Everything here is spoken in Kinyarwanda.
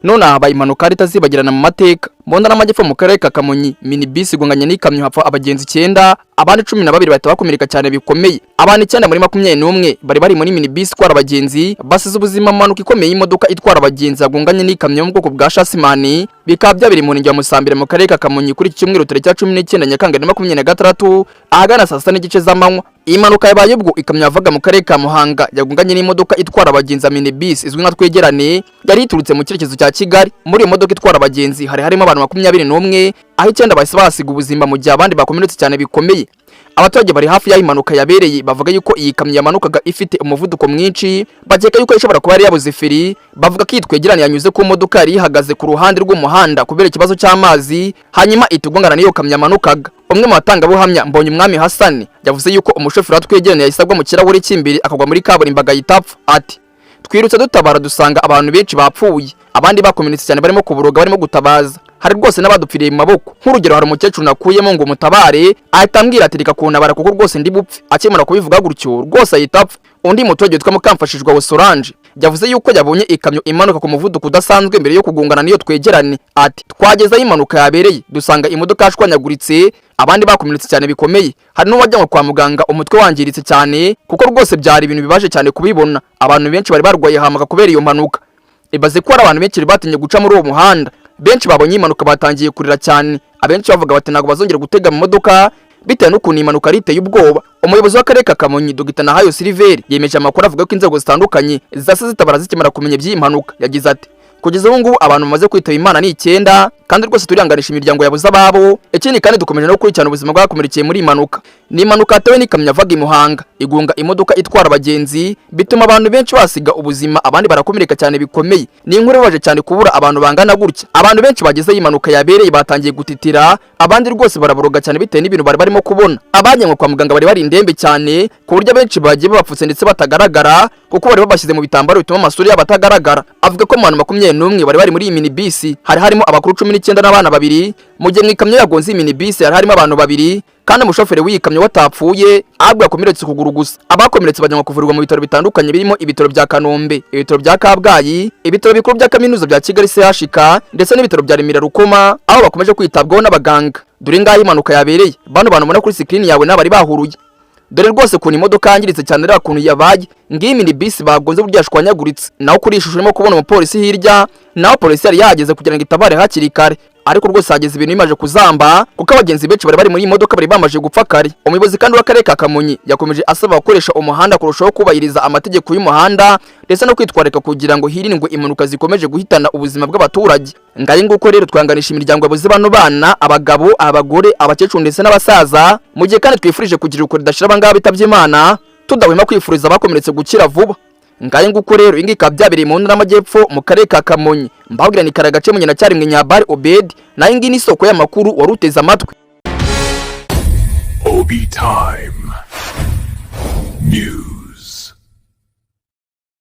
Nonaha habaye impanuka itazibagirana mu mateka. Mbonda n'amajyepfo mu karere ka Kamonyi, minibus igonganye n'ikamyo hapfa abagenzi 9, abandi 12 bahita bakomereka cyane bikomeye. Abantu 9 muri 21 bari muri minibus itwara abagenzi basize ubuzima mu mpanuka ikomeye y'imodoka itwara abagenzi yagonganye n'ikamyo mu bwoko bwa chasimani. Bikaba byabiri mu ngingo ya Musambire mu karere ka Kamonyi kuri iki cyumweru tariki 19 Nyakanga 2026 ahagana saa 6 n'igice z'amanywa. Iyi mpanuka yabaye ubwo ikamyo yavaga mu karere ka Muhanga yagonganye n'imodoka itwara abagenzi ya minibus izwi nka Twegerane yari iturutse mu cyerekezo cya Kigali. Muri iyo modoka itwara abagenzi harimo abantu 21 aho 9 bahise basiga ubuzima mu gihe abandi bakomeretse cyane bikomeye. Abaturage bari hafi y'aho impanuka yabereye bavuga yuko iyi kamyo yamanukaga ifite umuvuduko mwinshi, bakeka yuko ishobora kuba yari yabuze feri. Bavuga ko Twegerane yanyuze ku modoka yari ihagaze ku ruhande rw'umuhanda kubera ikibazo cy'amazi, hanyuma itugongana n'iyo kamyo yamanukaga. Umwe mu batangabuhamya Mbonye Umwami Hassan yavuze yuko umushoferi wa Twegerane yahise mu kirahuri cy'imbere akagwa muri kaburimbo agahitapfa. Ati twirutse dutabara dusanga abantu benshi bapfuye, abandi bakomeretse cyane barimo kuburoga barimo gutabaza. Hari rwose n'abadupfiriye mu maboko. Nk'urugero hari umukecuru nakuyemo ngo mutabare, ahita ambwira ati reka kuntabara kuko rwose ndi bupfe. Akimara kubivuga gutyo rwose ahitapfa. Undi muturage witwa Mukamfashijwe wa Solange yavuze yuko yabonye ikamyo imanuka ku muvuduko udasanzwe mbere yo kugongana n'iyo Twegerane. Ati twagezeho impanuka yabereye dusanga imodoka yashwanyaguritse, abandi bakomeretse cyane bikomeye. Hari n'uwajyanwe kwa muganga umutwe wangiritse cyane kuko rwose byari ibintu bibaje cyane kubibona. Abantu benshi bari barwaye hamaga kubera iyo mpanuka. Ibaze ko abantu benshi batinye guca muri uwo muhanda. Benshi babonye impanuka batangiye kurira cyane. Abenshi bavuga bati ntago bazongera gutega mu modoka bitewe n'ukuntu impanuka riteye ubwoba. Umuyobozi w'akarere ka Kamonyi Dr. Nonaha Silver yemeje amakuru avuga ko inzego zitandukanye zase zitabara zikimara kumenya by'iyi mpanuka. Yagize ati kugeza ubu ngubu abantu bamaze kwitaba Imana ni 9 kandi rwose turihanganisha imiryango yabuze ababo. Ikindi kandi dukomeje no gukurikirana ubuzima bw'abakomerekeye muri impanuka. Ni impanuka yatewe n'ikamyo yavaga i Muhanga igunga imodoka itwara abagenzi bituma abantu benshi basiga ubuzima, abandi barakomereka cyane bikomeye. Ni inkuru ibabaje cyane kubura abantu bangana gutya. Abantu benshi bageze impanuka yabereye batangiye gutitira, abandi rwose baraboroga cyane bitewe n'ibintu bari barimo kubona. Abajyanwe kwa muganga bari indembe cyane ku buryo benshi bagiye bapfutse ndetse batagaragara kuko bari babashyize mu bitambaro bituma amasura yabo atagaragara. Avuga ko mu bantu 21 bari muri iyi minibus harimo abakuru 19 n'abana 2, mu gihe mu ikamyo yagonze iyi minibus harimo abantu 2 kandi umushoferi w'iyi kamyo watapfuye ahubwo yakomeretse kuguru gusa. Abakomeretse bajyanwa kuvurirwa mu bitaro bitandukanye birimo ibitaro bya Kanombe, ibitaro bya Kabgayi, ibitaro bikuru bya kaminuza bya Kigali CHK ndetse n'ibitaro bya Remera Rukoma aho bakomeje kwitabwaho n'abaganga. Dore ngaho impanuka yabereye, bano bantu mubona kuri screen yawe n'abari bahuruye. Dore rwose kuntu imodoka yangiritse cyane rero kuntu yabaye. Ngiyi minibus bagonze burya yashwanyaguritse. Naho kuri ishusho urimo kubona umupolisi hirya, naho polisi yari yageze kugira ngo itabare hakiri kare. Ariko rwose hageze ibintu bimaje kuzamba kuko abagenzi benshi bari muri imodoka bari bamaje gupfa kare. Umuyobozi kandi w'akarere ka Kamonyi yakomeje asaba gukoresha umuhanda kurushaho kubahiriza amategeko y'umuhanda ndetse no kwitwareka kugira ngo hirindwe impanuka zikomeje guhitana ubuzima bw'abaturage. Ngaye nguko rero twanganisha imiryango yabuze bano bana, abagabo, abagore, abakecuru ndetse n'abasaza, mu gihe kandi twifurije kugira uko ridashira abangaba bitavye Imana, tudahwema kwifuriza abakomeretse gukira vuba. Ngaye nguko rero ingika byabereye mu ntara y'Amajyepfo mu karere ka Kamonyi. Mbabwira ni Karagace mu Nyacyari mwe Nyabari Obed na ingi ni soko y'amakuru waruteza amatwi. Obi time.